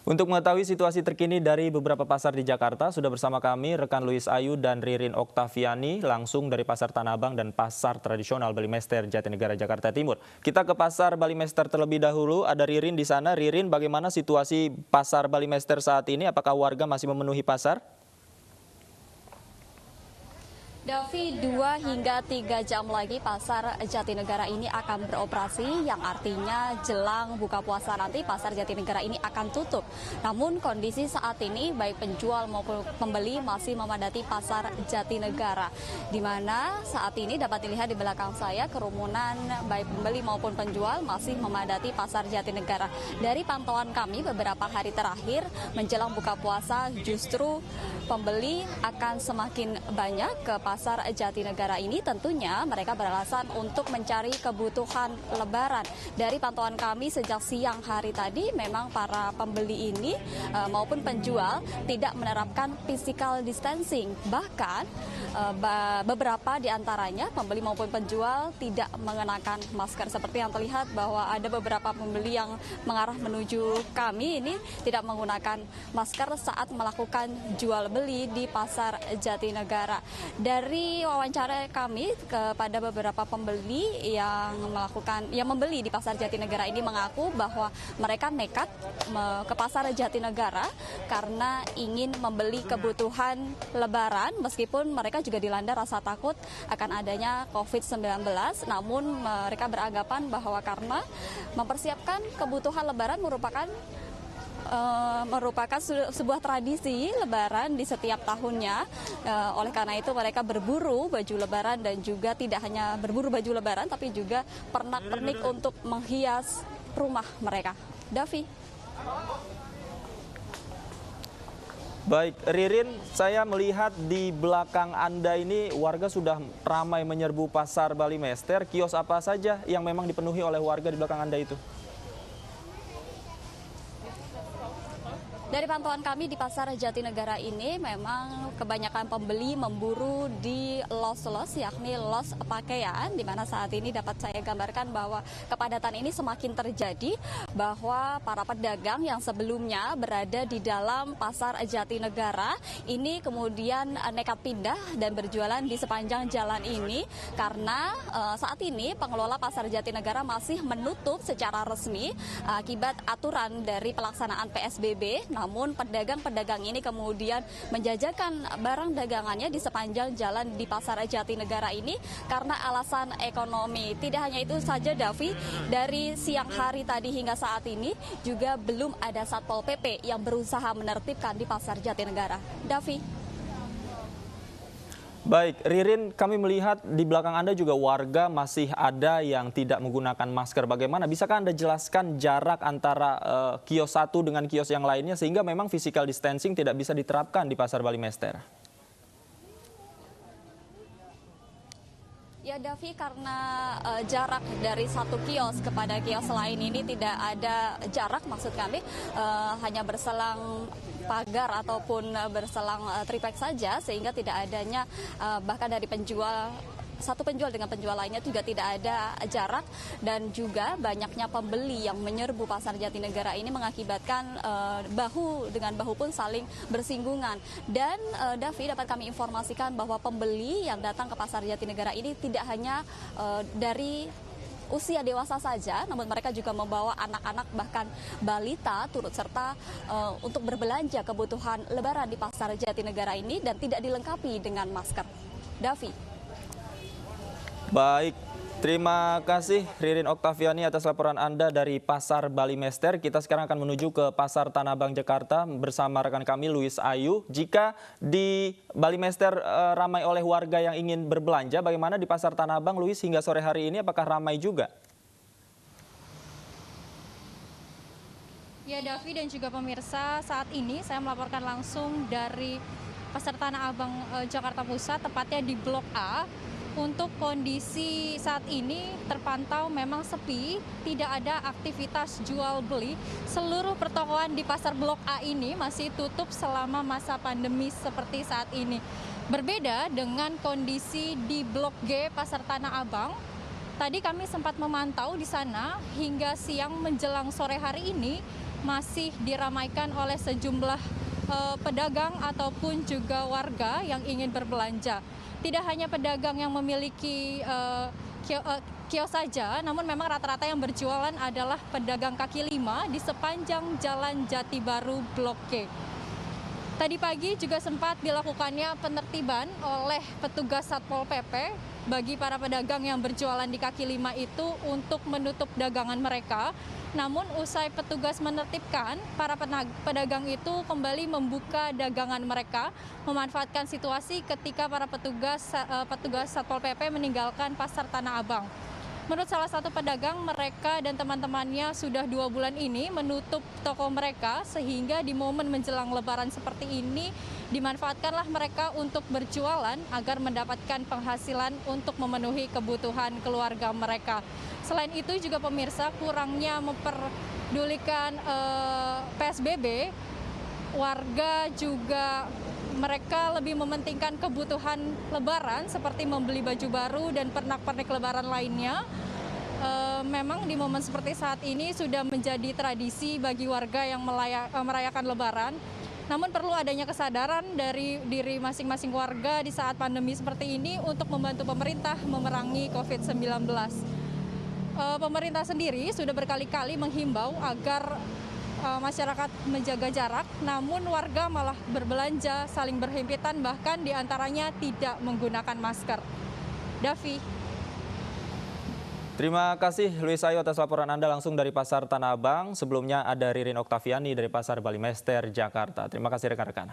Untuk mengetahui situasi terkini dari beberapa pasar di Jakarta, sudah bersama kami rekan Luis Ayu dan Ririn Oktaviani langsung dari Pasar Tanah Abang dan Pasar Tradisional Balimester Jatinegara, Jakarta Timur. Kita ke Pasar Balimester terlebih dahulu, ada Ririn di sana. Ririn, bagaimana situasi Pasar Balimester saat ini? Apakah warga masih memenuhi pasar? Davi, 2 hingga 3 jam lagi Pasar Jatinegara ini akan beroperasi, yang artinya jelang buka puasa nanti Pasar Jatinegara ini akan tutup. Namun kondisi saat ini baik penjual maupun pembeli masih memadati Pasar Jatinegara, di mana saat ini dapat dilihat di belakang saya kerumunan baik pembeli maupun penjual masih memadati Pasar Jatinegara. Dari pantauan kami beberapa hari terakhir menjelang buka puasa, justru pembeli akan semakin banyak ke Pasar Jatinegara ini. Tentunya mereka beralasan untuk mencari kebutuhan Lebaran. Dari pantauan kami sejak siang hari tadi, memang para pembeli ini maupun penjual tidak menerapkan physical distancing. Bahkan beberapa di antaranya pembeli maupun penjual tidak mengenakan masker. Seperti yang terlihat bahwa ada beberapa pembeli yang mengarah menuju kami ini tidak menggunakan masker saat melakukan jual beli di Pasar Jatinegara. Dari wawancara kami kepada beberapa pembeli yang membeli di Pasar Jatinegara ini mengaku bahwa mereka nekat ke Pasar Jatinegara karena ingin membeli kebutuhan Lebaran, meskipun mereka juga dilanda rasa takut akan adanya COVID-19. Namun mereka beranggapan bahwa karena mempersiapkan kebutuhan Lebaran merupakan sebuah tradisi Lebaran di setiap tahunnya. Oleh karena itu mereka berburu baju Lebaran, dan juga tidak hanya berburu baju Lebaran tapi juga pernak-pernik untuk menghias rumah mereka. Davi. Baik, Ririn, saya melihat di belakang Anda ini warga sudah ramai menyerbu Pasar Balimester. Kios apa saja yang memang dipenuhi oleh warga di belakang Anda itu? Dari pantauan kami di Pasar Jatinegara ini, memang kebanyakan pembeli memburu di los-los, yakni los pakaian, di mana saat ini dapat saya gambarkan bahwa kepadatan ini semakin terjadi, bahwa para pedagang yang sebelumnya berada di dalam Pasar Jatinegara ini kemudian nekat pindah dan berjualan di sepanjang jalan ini, karena saat ini pengelola Pasar Jatinegara masih menutup secara resmi akibat aturan dari pelaksanaan PSBB. Namun pedagang-pedagang ini kemudian menjajakan barang dagangannya di sepanjang jalan di Pasar Jatinegara ini karena alasan ekonomi. Tidak hanya itu saja, Davi, dari siang hari tadi hingga saat ini juga belum ada Satpol PP yang berusaha menertibkan di Pasar Jatinegara. Davi. Baik, Ririn, kami melihat di belakang Anda juga warga masih ada yang tidak menggunakan masker. Bagaimana? Bisakah Anda jelaskan jarak antara kios satu dengan kios yang lainnya sehingga memang physical distancing tidak bisa diterapkan di Pasar Balimester? Ya, Davi, karena jarak dari satu kios kepada kios lain ini tidak ada jarak, maksud kami hanya berselang pagar ataupun berselang triplex saja, sehingga tidak adanya bahkan dari satu penjual dengan penjual lainnya juga tidak ada jarak, dan juga banyaknya pembeli yang menyerbu Pasar Jatinegara ini mengakibatkan bahu dengan bahu pun saling bersinggungan. Dan Davi, dapat kami informasikan bahwa pembeli yang datang ke Pasar Jatinegara ini tidak hanya dari usia dewasa saja, namun mereka juga membawa anak-anak bahkan balita turut serta untuk berbelanja kebutuhan Lebaran di Pasar Jatinegara ini, dan tidak dilengkapi dengan masker. Davi. Baik, terima kasih Ririn Oktaviani atas laporan Anda dari Pasar Balimester. Kita sekarang akan menuju ke Pasar Tanah Abang, Jakarta bersama rekan kami Luis Ayu. Jika di Balimester ramai oleh warga yang ingin berbelanja, bagaimana di Pasar Tanah Abang, Luis, hingga sore hari ini apakah ramai juga? Ya, Davi dan juga pemirsa, saat ini saya melaporkan langsung dari Pasar Tanah Abang, Jakarta Pusat, tepatnya di Blok A. Untuk kondisi saat ini terpantau memang sepi, tidak ada aktivitas jual beli. Seluruh pertokoan di Pasar Blok A ini masih tutup selama masa pandemi seperti saat ini. Berbeda dengan kondisi di Blok G Pasar Tanah Abang. Tadi kami sempat memantau di sana hingga siang menjelang sore hari ini masih diramaikan oleh sejumlah pedagang ataupun juga warga yang ingin berbelanja. Tidak hanya pedagang yang memiliki kios saja, namun memang rata-rata yang berjualan adalah pedagang kaki lima di sepanjang Jalan Jati Baru Blok G. Tadi pagi juga sempat dilakukannya penertiban oleh petugas Satpol PP bagi para pedagang yang berjualan di kaki lima itu untuk menutup dagangan mereka. Namun usai petugas menertibkan, para pedagang itu kembali membuka dagangan mereka, memanfaatkan situasi ketika para petugas Satpol PP meninggalkan Pasar Tanah Abang. Menurut salah satu pedagang, mereka dan teman-temannya sudah 2 bulan ini menutup toko mereka, sehingga di momen menjelang Lebaran seperti ini dimanfaatkanlah mereka untuk berjualan agar mendapatkan penghasilan untuk memenuhi kebutuhan keluarga mereka. Selain itu juga pemirsa, kurangnya memperdulikan PSBB, warga juga mereka lebih mementingkan kebutuhan Lebaran seperti membeli baju baru dan pernak-pernik Lebaran lainnya. Memang di momen seperti saat ini sudah menjadi tradisi bagi warga yang merayakan Lebaran. Namun perlu adanya kesadaran dari diri masing-masing warga di saat pandemi seperti ini untuk membantu pemerintah memerangi COVID-19. Pemerintah sendiri sudah berkali-kali menghimbau agar masyarakat menjaga jarak, namun warga malah berbelanja saling berhimpitan, bahkan diantaranya tidak menggunakan masker. Davi. Terima kasih Luis Ayu atas laporan Anda langsung dari Pasar Tanah Abang. Sebelumnya ada Ririn Oktaviani dari Pasar Balimester, Jakarta. Terima kasih rekan-rekan.